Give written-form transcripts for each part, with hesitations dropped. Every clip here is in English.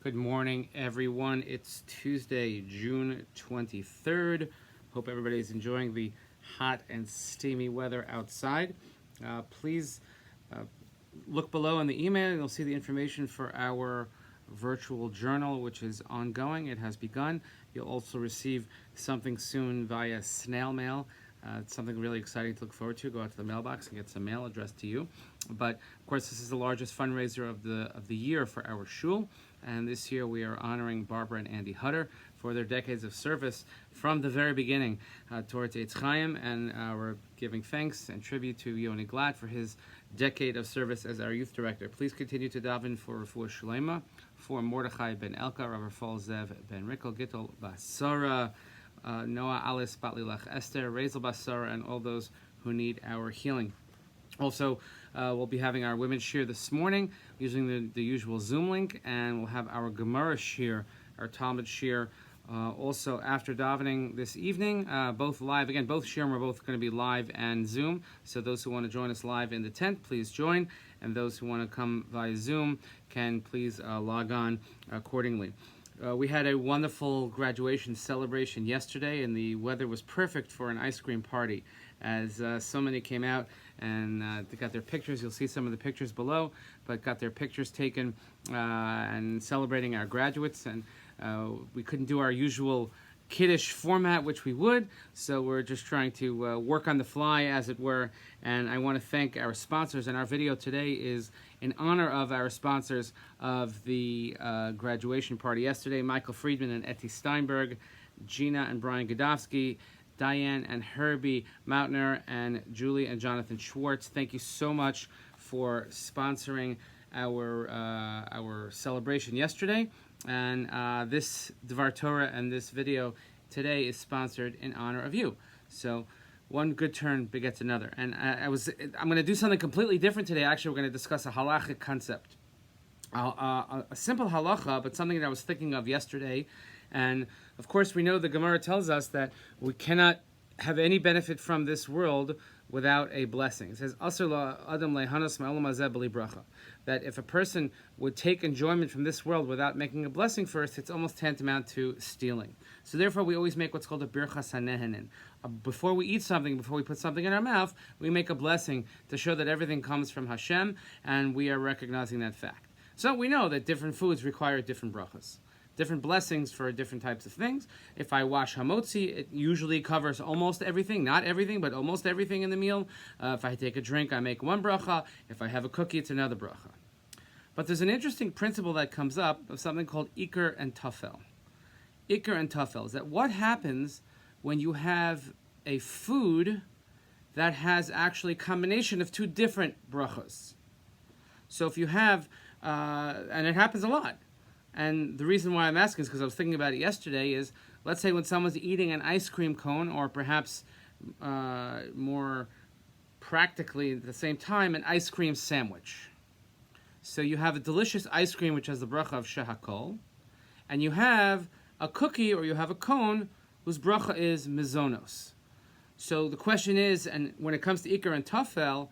Good morning, everyone. It's Tuesday, June 23rd. Hope everybody's enjoying the hot and steamy weather outside. Please look below in the email and you'll see the information for our virtual journal, which is ongoing. It has begun. You'll also receive something soon via snail mail. It's something really exciting to look forward to. Go out to the mailbox and get some mail addressed to you. But of course, this is the largest fundraiser of the year for our shul, and this year we are honoring Barbara and Andy Hutter for their decades of service from the very beginning towards Eitz Chaim, and we're giving thanks and tribute to Yoni Glad for his decade of service as our youth director. Please continue to daven for Refuah Shlema, for Mordechai ben Elka, Rabbi Fall Zev ben Rickel, Gittel Basara, Noah Alice Batlilach Esther, Razel Basara, and all those who need our healing. Also, we'll be having our women's shir this morning using the usual Zoom link, and we'll have our Gemara shir, our Talmud shir, also after davening this evening, both live. Again, both shirim are both going to be live and Zoom, so those who want to join us live in the tent, please join, and those who want to come via Zoom can please log on accordingly. We had a wonderful graduation celebration yesterday, and the weather was perfect for an ice cream party, as so many came out and they got their pictures. You'll see some of the pictures below, but got their pictures taken and celebrating our graduates. And we couldn't do our usual kiddish format, which we would, so we're just trying to work on the fly, as it were. And I want to thank our sponsors, and our video today is in honor of our sponsors of the graduation party yesterday: Michael Friedman and Etty Steinberg, Gina and Brian Godofsky, Diane and Herbie Mautner, and Julie and Jonathan Schwartz. Thank you so much for sponsoring our celebration yesterday. And this Dvar Torah and this video today is sponsored in honor of you. So one good turn begets another. And I'm going to do something completely different today. Actually, we're going to discuss a halachic concept. A simple halacha, but something that I was thinking of yesterday. And of course, we know the Gemara tells us that we cannot have any benefit from this world without a blessing. It says, that if a person would take enjoyment from this world without making a blessing first, it's almost tantamount to stealing. So therefore, we always make what's called a birchas hanehenen. Before we eat something, before we put something in our mouth, we make a blessing to show that everything comes from Hashem, and we are recognizing that fact. So we know that different foods require different brachas, different blessings for different types of things. If I wash hamotzi, it usually covers almost everything, not everything, but almost everything in the meal. If I take a drink, I make one bracha. If I have a cookie, it's another bracha. But there's an interesting principle that comes up of something called Iker and Tafel. Iker and Tafel is that what happens when you have a food that has actually a combination of two different brachas. So if you have, and it happens a lot, and the reason why I'm asking is because I was thinking about it yesterday, is let's say when someone's eating an ice cream cone, or perhaps more practically at the same time, an ice cream sandwich. So you have a delicious ice cream which has the bracha of shehakol, and you have a cookie or you have a cone whose bracha is mizonos. So the question is, and when it comes to Iker and Tafel,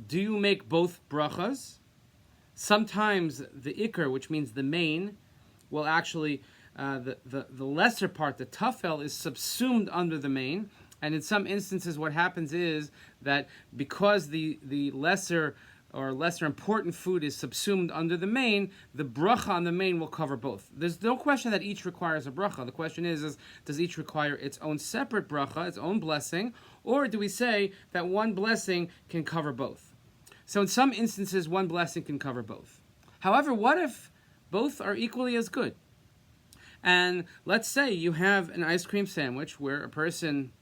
do you make both brachas? Sometimes the Iker, which means the main, will actually, the lesser part, the Tafel, is subsumed under the main. And in some instances what happens is that because the lesser or lesser important food is subsumed under the main, the bracha on the main will cover both. There's no question that each requires a bracha. The question is does each require its own separate bracha, its own blessing, or do we say that one blessing can cover both? So in some instances, one blessing can cover both. However, what if both are equally as good? And let's say you have an ice cream sandwich where a person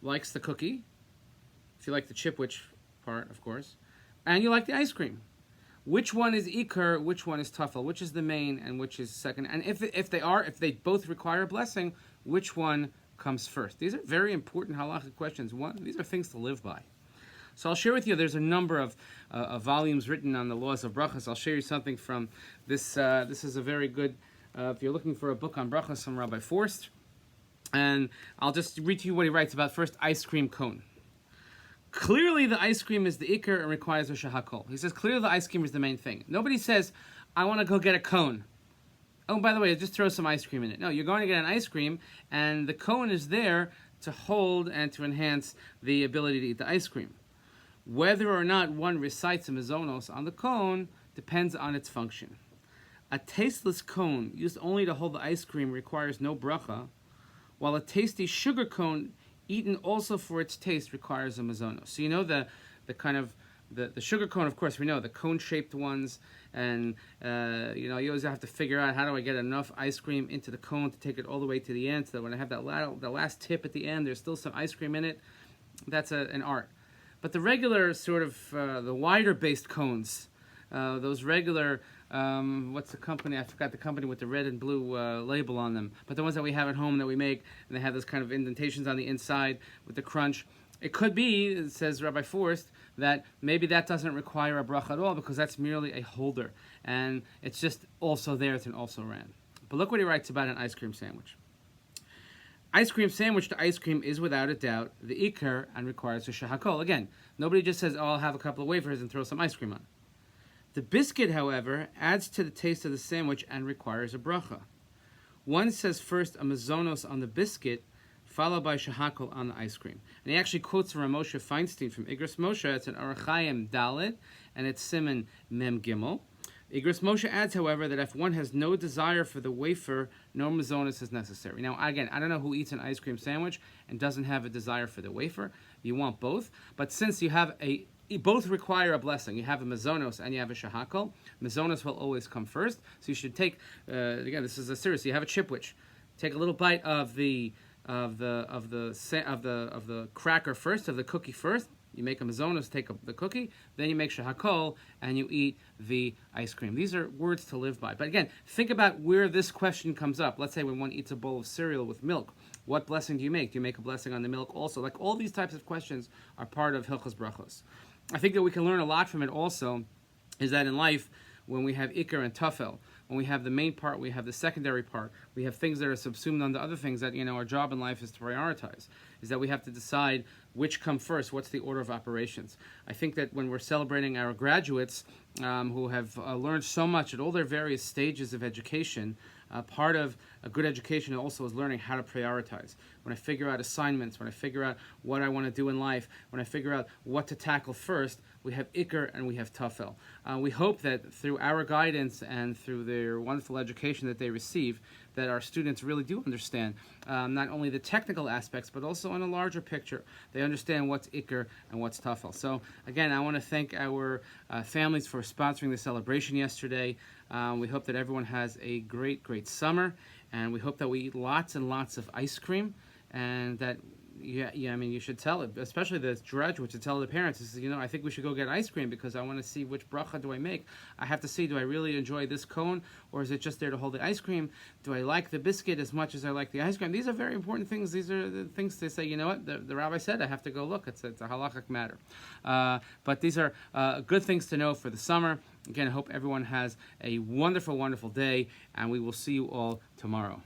likes the cookie, if you like the Chipwich part, of course, and you like the ice cream. Which one is Iker, which one is Tafel, which is the main and which is second? And if they both require a blessing, which one comes first? These are very important halachic questions. These are things to live by. So I'll share with you, there's a number of volumes written on the laws of brachas. I'll share you something from this. This is a very good, if you're looking for a book on brachas from Rabbi Forst. And I'll just read to you what he writes about first ice cream cone. Clearly the ice cream is the Iker and requires a shehakol. He says clearly the ice cream is the main thing. Nobody says, I want to go get a cone. Oh, by the way, just throw some ice cream in it. No, you're going to get an ice cream, and the cone is there to hold and to enhance the ability to eat the ice cream. Whether or not one recites a mizonos on the cone depends on its function. A tasteless cone used only to hold the ice cream requires no bracha, while a tasty sugar cone eaten also for its taste requires a mizonos. So you know the kind of the sugar cone, of course, we know the cone-shaped ones, and you always have to figure out how do I get enough ice cream into the cone to take it all the way to the end, so that when I have the last tip at the end, there's still some ice cream in it. That's an art. But the regular sort of the wider-based cones, those regular what's the company? I forgot the company with the red and blue label on them. But the ones that we have at home that we make, and they have those kind of indentations on the inside with the crunch. It could be, says Rabbi Forst, that maybe that doesn't require a bracha at all because that's merely a holder. And it's just also there, it's an also ran. But look what he writes about an ice cream sandwich. Ice cream sandwich to ice cream is without a doubt the ikar and requires a shahakol. Again, nobody just says, oh, I'll have a couple of wafers and throw some ice cream on. The biscuit, however, adds to the taste of the sandwich and requires a bracha. One says first a mazonos on the biscuit, followed by shahakol on the ice cream. And he actually quotes from Moshe Feinstein from Igros Moshe. It's an Orach Chaim Dalet, and it's Siman Mem Gimel. Igros Moshe adds, however, that if one has no desire for the wafer, no mazonos is necessary. Now, again, I don't know who eats an ice cream sandwich and doesn't have a desire for the wafer. You want both. But since you have both require a blessing. You have a mazonos and you have a shahakol. Mazonos will always come first. So you should take, again, this is a serious. You have a chipwich. Take a little bite of the cracker first, of the cookie first. You make a mazonos, take the cookie, then you make shahakol, and you eat the ice cream. These are words to live by. But again, think about where this question comes up. Let's say when one eats a bowl of cereal with milk, what blessing do you make? Do you make a blessing on the milk also? Like all these types of questions are part of Hilchos Brachos. I think that we can learn a lot from it also, is that in life, when we have ikar and tafel, when we have the main part, we have the secondary part, we have things that are subsumed onto other things that, our job in life is to prioritize, is that we have to decide which come first, what's the order of operations. I think that when we're celebrating our graduates who have learned so much at all their various stages of education, part of a good education also is learning how to prioritize. When I figure out assignments, when I figure out what I want to do in life, when I figure out what to tackle first, we have ikar and we have tafel. We hope that through our guidance and through their wonderful education that they receive, that our students really do understand not only the technical aspects, but also in a larger picture. They understand what's ikar and what's tafel. So again, I want to thank our families for sponsoring the celebration yesterday. We hope that everyone has a great, great summer, and we hope that we eat lots and lots of ice cream, and that you should tell it, especially the graduates, to tell the parents, I think we should go get ice cream because I want to see which bracha do I make. I have to see, do I really enjoy this cone, or is it just there to hold the ice cream? Do I like the biscuit as much as I like the ice cream? These are very important things. These are the things to say, what, the rabbi said, I have to go look. It's a halachic matter. But these are good things to know for the summer. Again, I hope everyone has a wonderful, wonderful day, and we will see you all tomorrow.